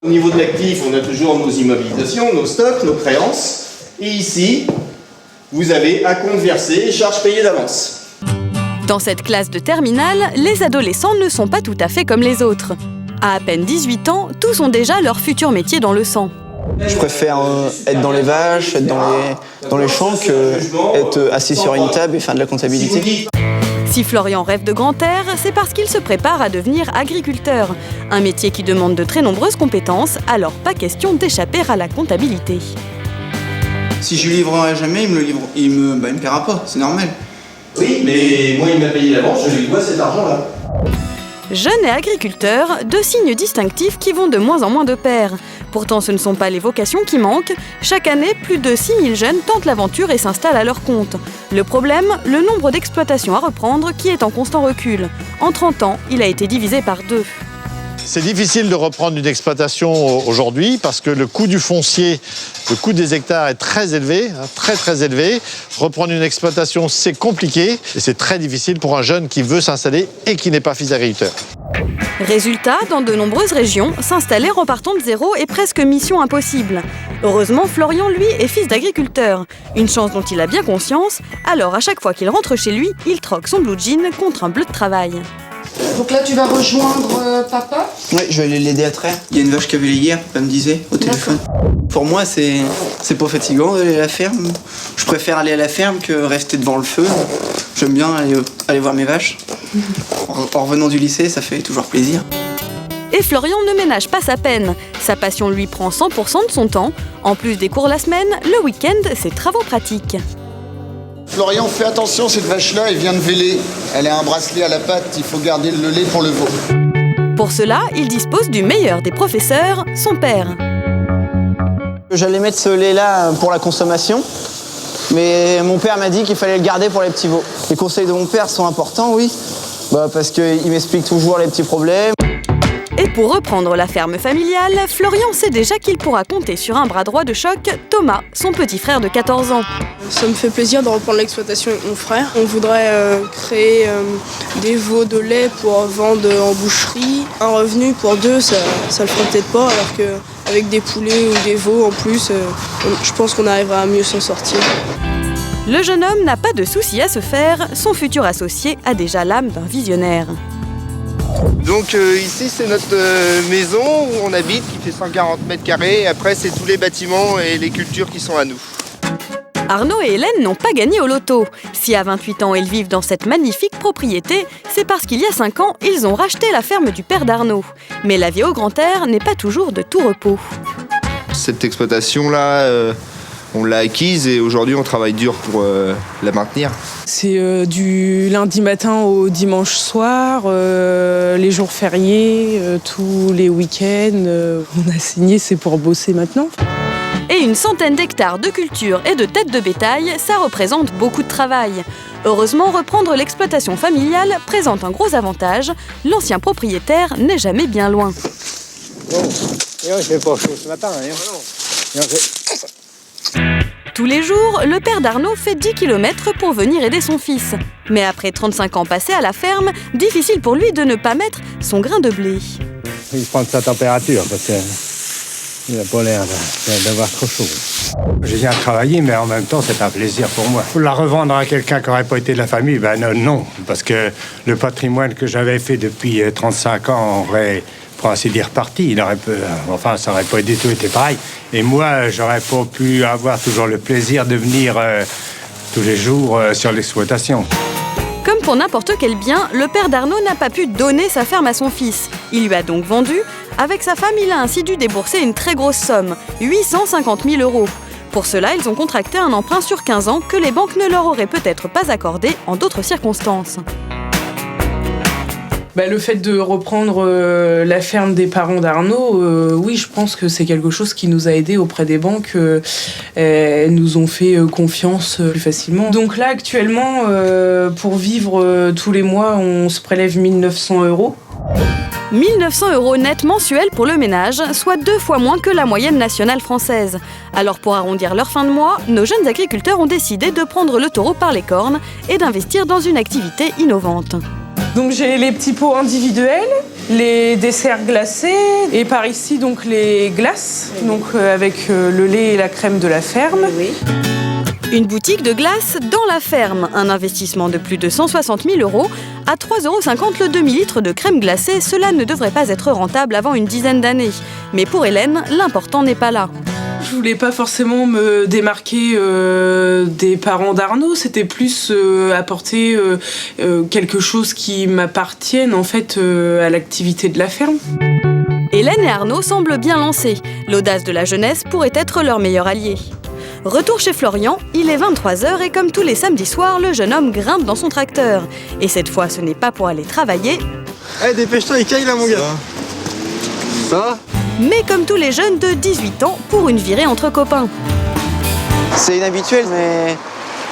Au niveau de l'actif, on a toujours nos immobilisations, nos stocks, nos créances. Et ici, vous avez acompte versé et charges payées d'avance. Dans cette classe de terminale, les adolescents ne sont pas tout à fait comme les autres. À peine 18 ans, tous ont déjà leur futur métier dans le sang. Je préfère être dans les vaches, être dans les champs que être assis sur une table et faire de la comptabilité. Si Florian rêve de grand air, c'est parce qu'il se prépare à devenir agriculteur. Un métier qui demande de très nombreuses compétences, alors pas question d'échapper à la comptabilité. Si je lui livrerai jamais, il me paiera pas, c'est normal. Oui, mais moi il m'a payé l'avance, je lui dois cet argent-là. Jeunes et agriculteurs, deux signes distinctifs qui vont de moins en moins de pair. Pourtant, ce ne sont pas les vocations qui manquent. Chaque année, plus de 6000 jeunes tentent l'aventure et s'installent à leur compte. Le problème, le nombre d'exploitations à reprendre qui est en constant recul. En 30 ans, il a été divisé par 2. C'est difficile de reprendre une exploitation aujourd'hui parce que le coût du foncier, le coût des hectares est très élevé, très élevé. Reprendre une exploitation, c'est compliqué et c'est très difficile pour un jeune qui veut s'installer et qui n'est pas fils d'agriculteur. Résultat, dans de nombreuses régions, s'installer en partant de zéro est presque mission impossible. Heureusement, Florian, lui, est fils d'agriculteur. Une chance dont il a bien conscience, alors à chaque fois qu'il rentre chez lui, il troque son blue jean contre un bleu de travail. Donc là, tu vas rejoindre papa? Oui, je vais aller l'aider à traire. Il y a une vache qui avait les hier, papa me disait, au téléphone. Pour moi, c'est pas fatigant d'aller à la ferme. Je préfère aller à la ferme que rester devant le feu. J'aime bien aller voir mes vaches. En revenant du lycée, ça fait toujours plaisir. Et Florian ne ménage pas sa peine. Sa passion lui prend 100% de son temps. En plus des cours la semaine, le week-end, c'est travaux pratiques. Florian, fais attention, cette vache-là, elle vient de véler. Elle a un bracelet à la patte, il faut garder le lait pour le veau. Pour cela, il dispose du meilleur des professeurs, son père. J'allais mettre ce lait-là pour la consommation, mais mon père m'a dit qu'il fallait le garder pour les petits veaux. Les conseils de mon père sont importants, oui, parce qu'il m'explique toujours les petits problèmes. Et pour reprendre la ferme familiale, Florian sait déjà qu'il pourra compter sur un bras droit de choc, Thomas, son petit frère de 14 ans. Ça me fait plaisir de reprendre l'exploitation avec mon frère. On voudrait créer des veaux de lait pour vendre en boucherie. Un revenu pour deux, ça le ferait peut-être pas, alors qu'avec des poulets ou des veaux en plus, je pense qu'on arrivera à mieux s'en sortir. Le jeune homme n'a pas de souci à se faire, son futur associé a déjà l'âme d'un visionnaire. Donc ici c'est notre maison où on habite qui fait 140 mètres carrés et après c'est tous les bâtiments et les cultures qui sont à nous. Arnaud et Hélène n'ont pas gagné au loto. Si à 28 ans ils vivent dans cette magnifique propriété, c'est parce qu'il y a 5 ans, ils ont racheté la ferme du père d'Arnaud. Mais la vie au grand air n'est pas toujours de tout repos. Cette exploitation-là, on l'a acquise et aujourd'hui on travaille dur pour la maintenir. C'est du lundi matin au dimanche soir, les jours fériés, tous les week-ends. On a signé, c'est pour bosser maintenant. Et une centaine d'hectares de culture et de têtes de bétail, ça représente beaucoup de travail. Heureusement, reprendre l'exploitation familiale présente un gros avantage. L'ancien propriétaire n'est jamais bien loin. Tous les jours, le père d'Arnaud fait 10 km pour venir aider son fils. Mais après 35 ans passés à la ferme, difficile pour lui de ne pas mettre son grain de blé. Il prend sa température parce qu'il n'a pas l'air d'avoir trop chaud. Je viens travailler, mais en même temps, c'est un plaisir pour moi. Pour la revendre à quelqu'un qui n'aurait pas été de la famille, non, parce que le patrimoine que j'avais fait depuis 35 ans aurait, pour ainsi dire, parti. Ça n'aurait pas du tout été pareil. Et moi, j'aurais pas pu avoir toujours le plaisir de venir tous les jours sur l'exploitation. Comme pour n'importe quel bien, le père d'Arnaud n'a pas pu donner sa ferme à son fils. Il lui a donc vendu. Avec sa femme, il a ainsi dû débourser une très grosse somme, 850 000 €. Pour cela, ils ont contracté un emprunt sur 15 ans que les banques ne leur auraient peut-être pas accordé en d'autres circonstances. Le fait de reprendre la ferme des parents d'Arnaud, oui, je pense que c'est quelque chose qui nous a aidés auprès des banques. Elles nous ont fait confiance plus facilement. Donc là, actuellement, pour vivre tous les mois, on se prélève 1 900 €. 1 900 € net mensuels pour le ménage, soit 2 fois moins que la moyenne nationale française. Alors pour arrondir leur fin de mois, nos jeunes agriculteurs ont décidé de prendre le taureau par les cornes et d'investir dans une activité innovante. Donc j'ai les petits pots individuels les desserts glacés et par ici donc les glaces, donc avec le lait et la crème de la ferme. Une boutique de glace dans la ferme, un investissement de plus de 160 000 €. À 3,50 € le demi-litre de crème glacée, cela ne devrait pas être rentable avant une dizaine d'années. Mais pour Hélène, l'important n'est pas là. Je voulais pas forcément me démarquer des parents d'Arnaud, c'était plus apporter quelque chose qui m'appartienne en fait à l'activité de la ferme. Hélène et Arnaud semblent bien lancés. L'audace de la jeunesse pourrait être leur meilleur allié. Retour chez Florian, il est 23 h et comme tous les samedis soirs, le jeune homme grimpe dans son tracteur. Et cette fois, ce n'est pas pour aller travailler. Eh, dépêche-toi, il caille là, mon gars. Ça va ? Mais comme tous les jeunes de 18 ans, pour une virée entre copains. C'est inhabituel, mais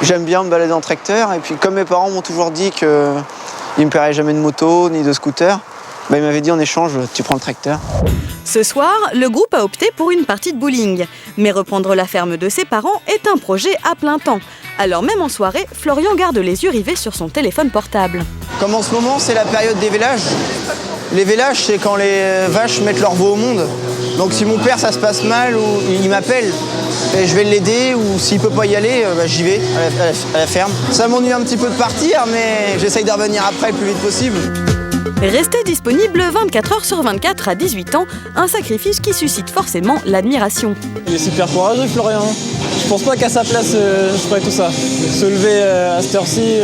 j'aime bien me balader en tracteur. Et puis comme mes parents m'ont toujours dit qu'ils ne me paieraient jamais de moto ni de scooter, ils m'avaient dit en échange, tu prends le tracteur. Ce soir, le groupe a opté pour une partie de bowling. Mais reprendre la ferme de ses parents est un projet à plein temps. Alors même en soirée, Florian garde les yeux rivés sur son téléphone portable. Comme en ce moment, c'est la période des vélages. Les vélages, c'est quand les vaches mettent leur veau au monde. Donc si mon père, ça se passe mal, ou il m'appelle, et je vais l'aider, ou s'il peut pas y aller, j'y vais à la ferme. Ça m'ennuie un petit peu de partir, mais j'essaye de revenir après le plus vite possible. Rester disponible 24 h sur 24 à 18 ans, un sacrifice qui suscite forcément l'admiration. Il est super courageux, Florian. Je pense pas qu'à sa place, je ferais tout ça. Se lever à cette heure-ci,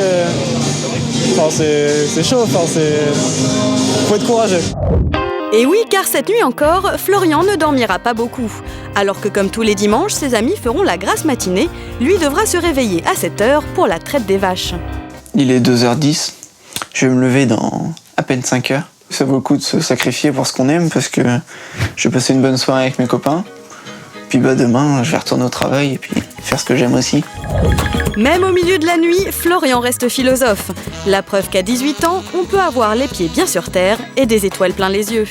c'est chaud, faut être courageux. Et oui, car cette nuit encore, Florian ne dormira pas beaucoup. Alors que comme tous les dimanches, ses amis feront la grasse matinée, lui devra se réveiller à 7 h pour la traite des vaches. Il est 2h10, je vais me lever dans à peine 5 h. Ça vaut le coup de se sacrifier pour ce qu'on aime parce que je vais passer une bonne soirée avec mes copains. Puis demain, je vais retourner au travail et puis faire ce que j'aime aussi. Même au milieu de la nuit, Florian reste philosophe. La preuve qu'à 18 ans, on peut avoir les pieds bien sur terre et des étoiles plein les yeux.